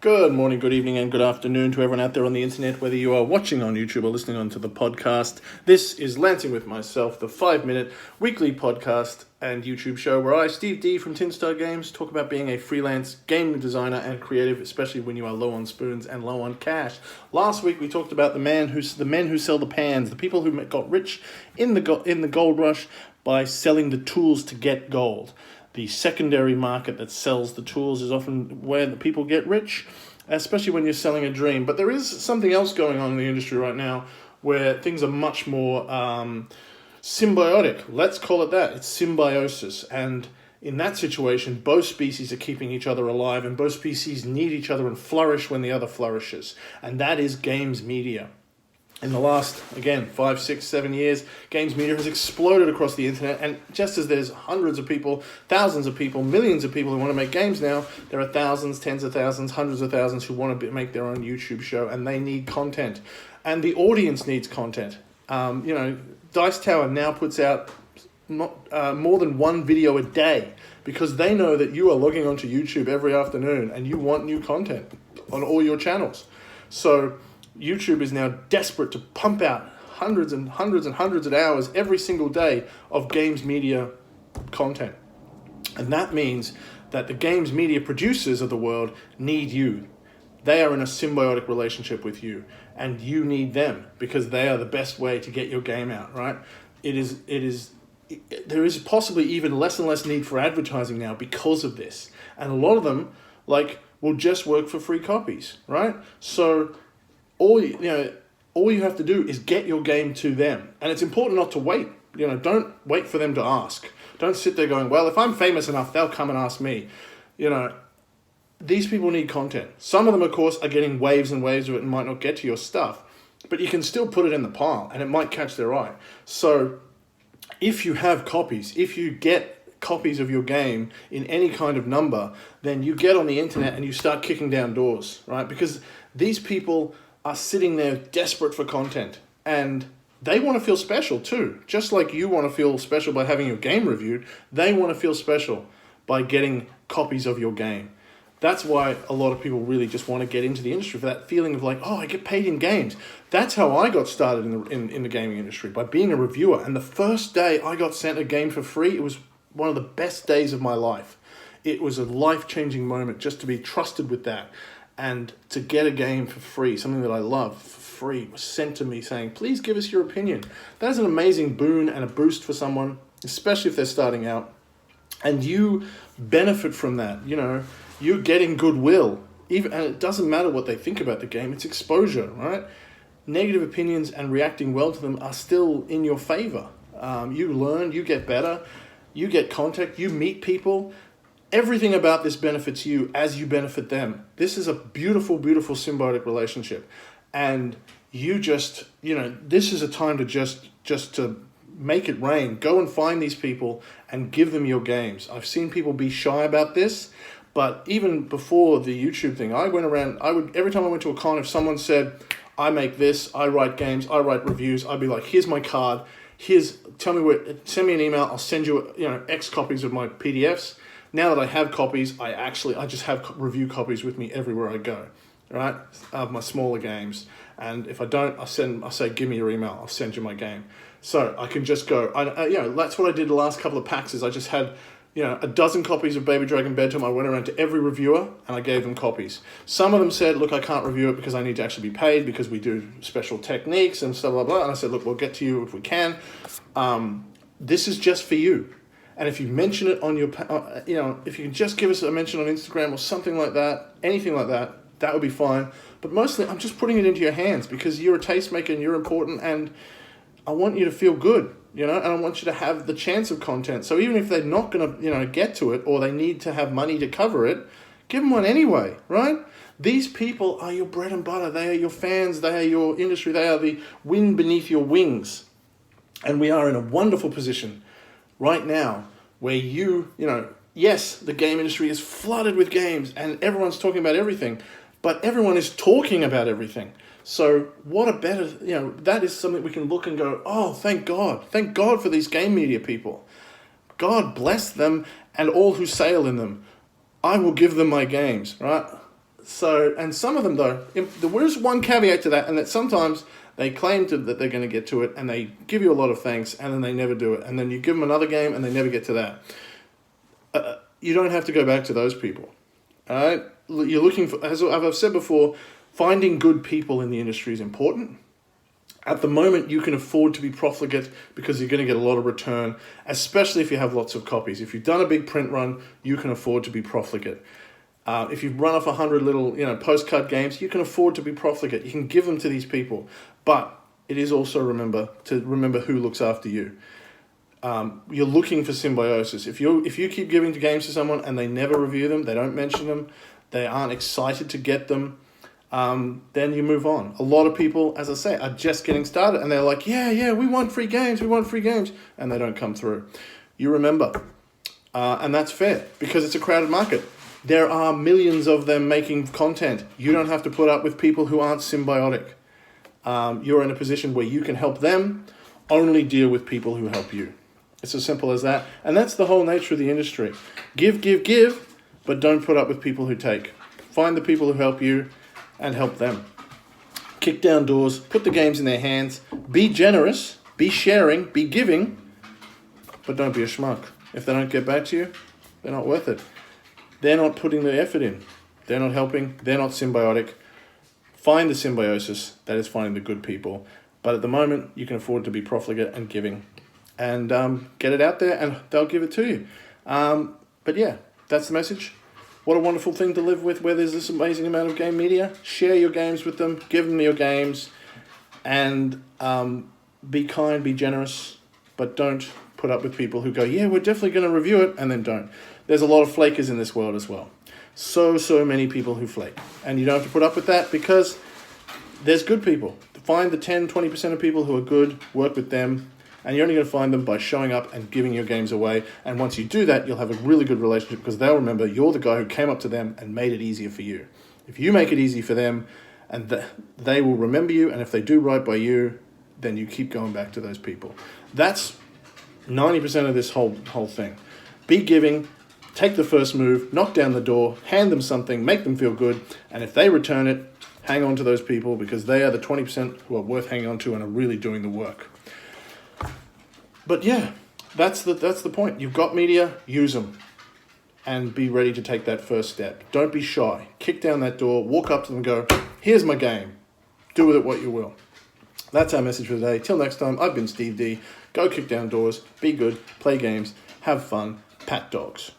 Good morning, good evening, and good afternoon to everyone out there on the internet, whether you are watching on YouTube or listening onto the podcast. This is Lancing with Myself, the 5-minute weekly podcast and YouTube show where I, Steve D from Tinstar Games, talk about being a freelance game designer and creative, especially when you are low on spoons and low on cash. Last week we talked about the men who sell the pans, the people who got rich in the gold rush by selling the tools to get gold. The secondary market that sells the tools is often where the people get rich, especially when you're selling a dream. But there is something else going on in the industry right now where things are much more symbiotic. Let's call it that. It's symbiosis. And in that situation, both species are keeping each other alive, and both species need each other and flourish when the other flourishes. And that is games media. In the last, again, 5, 6, 7 years, games media has exploded across the internet, and just as there's hundreds of people, thousands of people, millions of people who want to make games now, there are thousands, tens of thousands, hundreds of thousands who want to make their own YouTube show, and they need content. And the audience needs content. Dice Tower now puts out more than one video a day because they know that you are logging onto YouTube every afternoon and you want new content on all your channels. So YouTube is now desperate to pump out hundreds and hundreds and hundreds of hours every single day of games media content. And that means that the games media producers of the world need you. They are in a symbiotic relationship with you, and you need them because they are the best way to get your game out, right? There is possibly even less and less need for advertising now because of this. And a lot of them will just work for free copies, right? So all you have to do is get your game to them. And it's important not to wait. Don't wait for them to ask. Don't sit there going, well, if I'm famous enough, they'll come and ask me. These people need content. Some of them, of course, are getting waves and waves of it and might not get to your stuff. But you can still put it in the pile and it might catch their eye. So if you have copies, if you get copies of your game in any kind of number, then you get on the internet and you start kicking down doors, right? Because these people are sitting there desperate for content, and they want to feel special too. Just like you want to feel special by having your game reviewed, they want to feel special by getting copies of your game. That's why a lot of people really just want to get into the industry, for that feeling of I get paid in games. That's how I got started in the gaming industry, by being a reviewer. And the first day I got sent a game for free, it was one of the best days of my life. It was a life-changing moment just to be trusted with that. And to get a game for free, something that I love for free, was sent to me saying, please give us your opinion. That is an amazing boon and a boost for someone, especially if they're starting out. And you benefit from that. You're getting goodwill. And it doesn't matter what they think about the game, it's exposure, right? Negative opinions and reacting well to them are still in your favor. You learn, you get better, you get contact, you meet people. Everything about this benefits you as you benefit them. This is a beautiful, beautiful symbiotic relationship. And you this is a time to just to make it rain. Go and find these people and give them your games. I've seen people be shy about this, but even before the YouTube thing, every time I went to a con, if someone said, I make this, I write games, I write reviews, I'd be like, here's my card, send me an email, I'll send you, X copies of my PDFs. Now that I have copies, I just have review copies with me everywhere I go, right? Of my smaller games. And if I don't, I'll say, give me your email, I'll send you my game. So I can just go, that's what I did the last couple of packs, is I just had, a dozen copies of Baby Dragon Bedtime. I went around to every reviewer and I gave them copies. Some of them said, look, I can't review it because I need to actually be paid because we do special techniques and stuff, blah, blah. And I said, look, we'll get to you if we can. This is just for you. And if you mention it on your, if you can just give us a mention on Instagram or something like that, anything like that, that would be fine. But mostly I'm just putting it into your hands because you're a tastemaker and you're important, and I want you to feel good, and I want you to have the chance of content. So even if they're not going to, get to it, or they need to have money to cover it, give them one anyway, right? These people are your bread and butter. They are your fans. They are your industry. They are the wind beneath your wings. And we are in a wonderful position right now where yes, the game industry is flooded with games and everyone's talking about everything, but everyone is talking about everything. So what a better, that is something we can look and go, oh, thank God for these game media people. God bless them and all who sail in them. I will give them my games, right? So, and some of them though, there is one caveat to that, and that sometimes they claim that they're going to get to it, and they give you a lot of thanks, and then they never do it, and then you give them another game, and they never get to that. You don't have to go back to those people. All right, you're looking for, as I've said before, finding good people in the industry is important. At the moment, you can afford to be profligate because you're going to get a lot of return, especially if you have lots of copies. If you've done a big print run, you can afford to be profligate. If you've run off 100 little, postcard games, you can afford to be profligate. You can give them to these people, but it is also remember who looks after you. You're looking for symbiosis. If you keep giving games to someone and they never review them, they don't mention them, they aren't excited to get them, then you move on. A lot of people, as I say, are just getting started and they're like, yeah, we want free games, and they don't come through. You remember, and that's fair because it's a crowded market. There are millions of them making content. You don't have to put up with people who aren't symbiotic. You're in a position where you can help them, only deal with people who help you. It's as simple as that. And that's the whole nature of the industry. Give, but don't put up with people who take. Find the people who help you and help them. Kick down doors, put the games in their hands, be generous, be sharing, be giving, but don't be a schmuck. If they don't get back to you, they're not worth it. They're not putting the effort in. They're not helping. They're not symbiotic. Find the symbiosis. That is finding the good people. But at the moment, you can afford to be profligate and giving. And get it out there and they'll give it to you. But yeah, that's the message. What a wonderful thing to live with where there's this amazing amount of game media. Share your games with them. Give them your games. And be kind, be generous. But don't put up with people who go, yeah, we're definitely going to review it, and then don't. There's a lot of flakers in this world as well. So many people who flake. And you don't have to put up with that because there's good people. Find the 10, 20% of people who are good, work with them, and you're only going to find them by showing up and giving your games away. And once you do that, you'll have a really good relationship because they'll remember you're the guy who came up to them and made it easier for you. If you make it easy for them, and they will remember you, and if they do right by you, then you keep going back to those people. That's 90% of this whole thing. Be giving, take the first move, knock down the door, hand them something, make them feel good, and if they return it, hang on to those people because they are the 20% who are worth hanging on to and are really doing the work. But yeah, that's the point. You've got media, use them, and be ready to take that first step. Don't be shy. Kick down that door, walk up to them and go, here's my game. Do with it what you will. That's our message for today. Till next time, I've been Steve D. Go kick down doors, be good, play games, have fun, pat dogs.